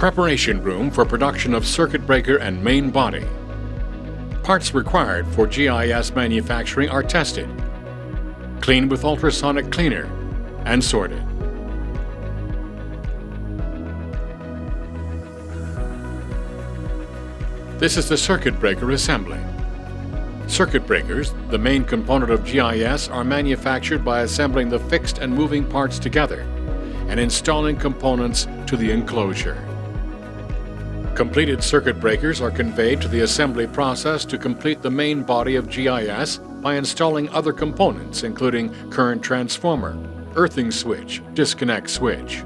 Preparation room for production of circuit breaker and main body. Parts required for GIS manufacturing are tested, cleaned with ultrasonic cleaner, and sorted. This is the circuit breaker assembly. Circuit breakers, the main component of GIS, are manufactured by assembling the fixed and moving parts together and installing components to the enclosure. Completed circuit breakers are conveyed to the assembly process to complete the main body of GIS by installing other components including current transformer, earthing switch, disconnect switch.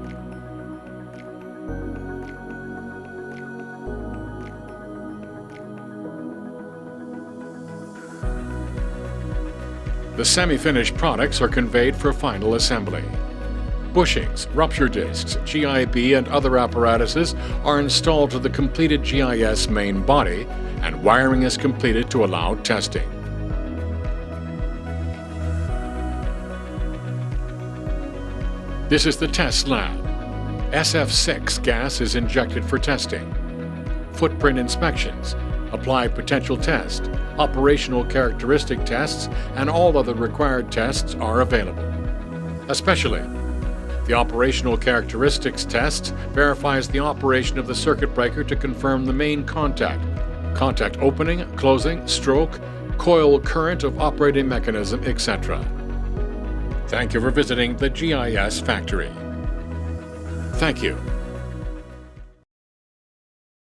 The semi-finished products are conveyed for final assembly. Bushings, rupture discs, GIB and other apparatuses are installed to the completed GIS main body, and wiring is completed to allow testing. This is the test lab. SF6 gas is injected for testing. Footprint inspections, applied potential test, operational characteristic tests, and all other required tests are available. Especially, the operational characteristics test verifies the operation of the circuit breaker to confirm the main contact opening, closing, stroke, coil current of operating mechanism, etc. Thank you for visiting the GIS factory. Thank you.